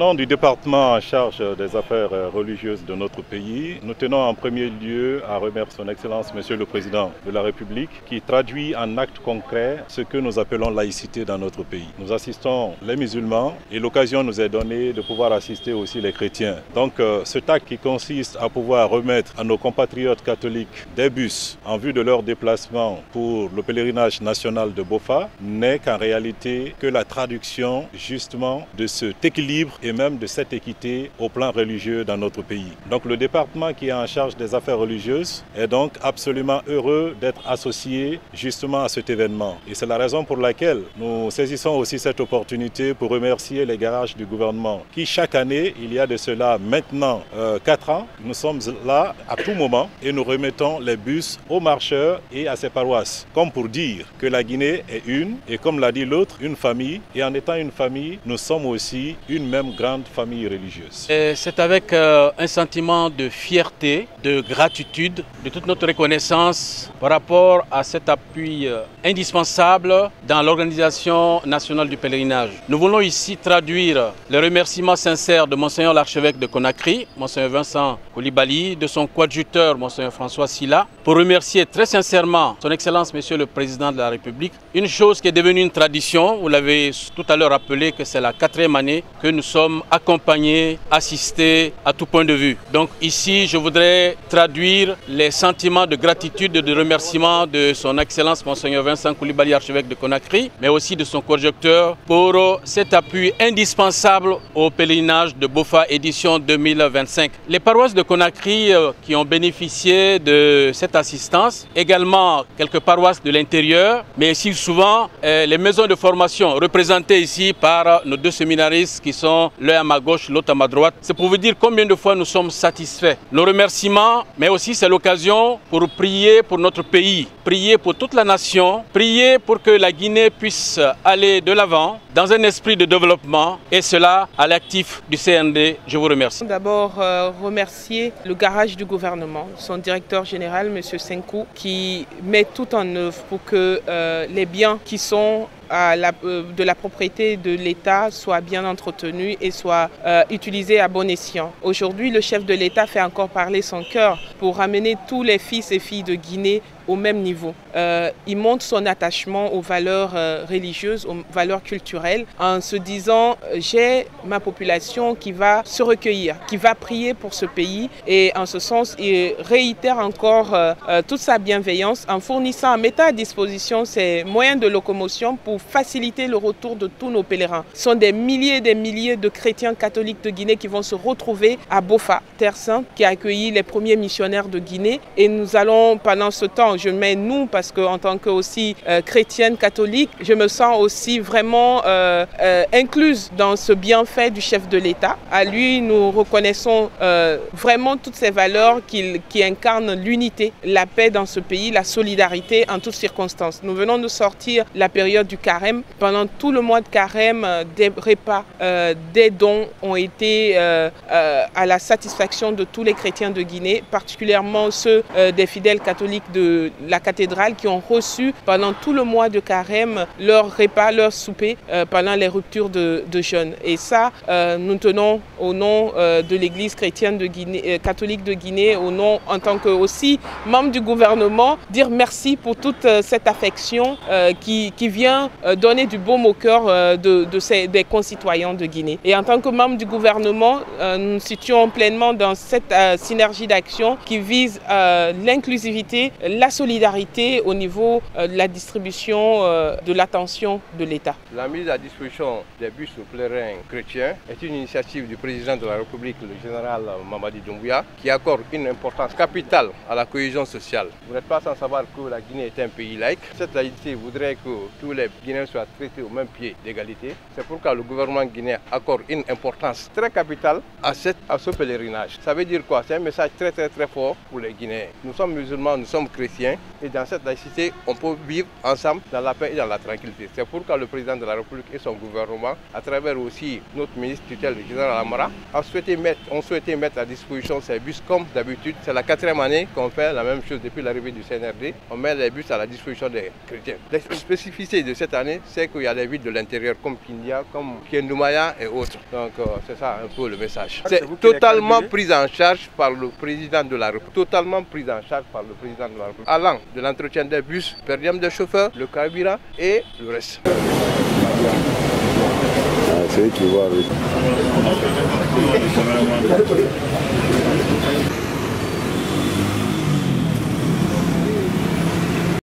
nom du département en charge des affaires religieuses de notre pays, nous tenons en premier lieu à remercier son Excellence Monsieur le Président de la République qui traduit en actes concrets ce que nous appelons laïcité dans notre pays. Nous assistons les musulmans et l'occasion nous est donnée de pouvoir assister aussi les chrétiens. Donc cet acte qui consiste à pouvoir remettre à nos compatriotes catholiques des bus en vue de leur déplacement pour le pèlerinage national de Bofa n'est qu'en réalité que la traduction justement de cet équilibre et même de cette équité au plan religieux dans notre pays. Donc le département qui est en charge des affaires religieuses est donc absolument heureux d'être associé justement à cet événement. Et c'est la raison pour laquelle nous saisissons aussi cette opportunité pour remercier les garages du gouvernement qui chaque année, il y a de cela maintenant 4 ans, nous sommes là à tout moment et nous remettons les bus aux marcheurs et à ses paroisses. Comme pour dire que la Guinée est une et comme l'a dit l'autre, une famille. Et en étant une famille, nous sommes aussi une même grande famille religieuse. C'est avec un sentiment de fierté, de gratitude, de toute notre reconnaissance par rapport à cet appui indispensable dans l'organisation nationale du pèlerinage. Nous voulons ici traduire les remerciements sincères de Monseigneur l'archevêque de Conakry, Monseigneur Vincent Coulibaly, de son coadjuteur Monseigneur François Sylla, pour remercier très sincèrement son Excellence Monsieur le Président de la République. Une chose qui est devenue une tradition, vous l'avez tout à l'heure rappelé que c'est la 4e année que nous sommes accompagnés, assistés à tout point de vue. Donc ici, je voudrais traduire les sentiments de gratitude et de remerciement de son Excellence Monseigneur Vincent Coulibaly, archevêque de Conakry, mais aussi de son coadjuteur pour cet appui indispensable au pèlerinage de Bofa édition 2025. Les paroisses de Conakry qui ont bénéficié de cette assistance, également quelques paroisses de l'intérieur, mais ici souvent les maisons de formation représentées ici par nos 2 séminaristes qui sont l'un à ma gauche, l'autre à ma droite. C'est pour vous dire combien de fois nous sommes satisfaits. Nos remerciements, mais aussi c'est l'occasion pour prier pour notre pays, prier pour toute la nation, prier pour que la Guinée puisse aller de l'avant dans un esprit de développement et cela à l'actif du CND. Je vous remercie. D'abord remercier le garage du gouvernement, son directeur général, M. Senkou, qui met tout en œuvre pour que les biens qui sont de la propriété de l'État soient bien entretenus et soient utilisés à bon escient. Aujourd'hui, le chef de l'État fait encore parler son cœur pour ramener tous les fils et filles de Guinée au même niveau. Il montre son attachement aux valeurs religieuses, aux valeurs culturelles, en se disant j'ai ma population qui va se recueillir, qui va prier pour ce pays, et en ce sens il réitère encore toute sa bienveillance en fournissant, en mettant à disposition ses moyens de locomotion pour faciliter le retour de tous nos pèlerins. Ce sont des milliers et des milliers de chrétiens catholiques de Guinée qui vont se retrouver à Bofa, Terre Sainte, qui a accueilli les premiers missionnaires de Guinée, et nous allons pendant ce temps, je mets nous parce qu'en tant que aussi chrétienne catholique, je me sens aussi vraiment incluse dans ce bienfait du chef de l'État. À lui, nous reconnaissons vraiment toutes ces valeurs qui incarnent l'unité, la paix dans ce pays, la solidarité en toutes circonstances. Nous venons de sortir la période du carême. Pendant tout le mois de carême, des repas, des dons ont été à la satisfaction de tous les chrétiens de Guinée, particulièrement ceux des fidèles catholiques de la cathédrale qui ont reçu pendant tout le mois de carême leur repas, leur souper pendant les ruptures de jeûne. Et ça, nous tenons au nom de l'Église chrétienne de Guinée, catholique de Guinée, au nom en tant que aussi membre du gouvernement, dire merci pour toute cette affection qui vient donner du baume au cœur des concitoyens de Guinée. Et en tant que membre du gouvernement, nous nous situons pleinement dans cette synergie d'action qui vise l'inclusivité, la solidarité au niveau de la distribution de l'attention de l'État. La mise à disposition des bus aux pèlerins chrétiens est une initiative du président de la République, le général Mamadi Doumbouya, qui accorde une importance capitale à la cohésion sociale. Vous n'êtes pas sans savoir que la Guinée est un pays laïque. Cette laïcité voudrait que tous les Guinéens soient traités au même pied d'égalité. C'est pourquoi le gouvernement guinéen accorde une importance très capitale à ce pèlerinage. Ça veut dire quoi? C'est un message très fort pour les Guinéens. Nous sommes musulmans, nous sommes chrétiens, et dans cette laïcité, on peut vivre ensemble dans la paix et dans la tranquillité. C'est pourquoi le président de la République et son gouvernement, à travers aussi notre ministre tutelle, le général Amara, ont souhaité mettre à disposition ces bus comme d'habitude. C'est la 4e année qu'on fait la même chose depuis l'arrivée du CNRD. On met les bus à la disposition des chrétiens. La spécificité de cette cette année, c'est qu'il y a des villes de l'intérieur comme Kindia, comme Kiendoumaya et autres. Donc c'est ça un peu le message. C'est totalement pris en charge par le président de la République. Totalement pris en charge par le président de la République. Allant de l'entretien des bus, per diem des chauffeurs, le carburant et le reste. C'est eux qui voient avec.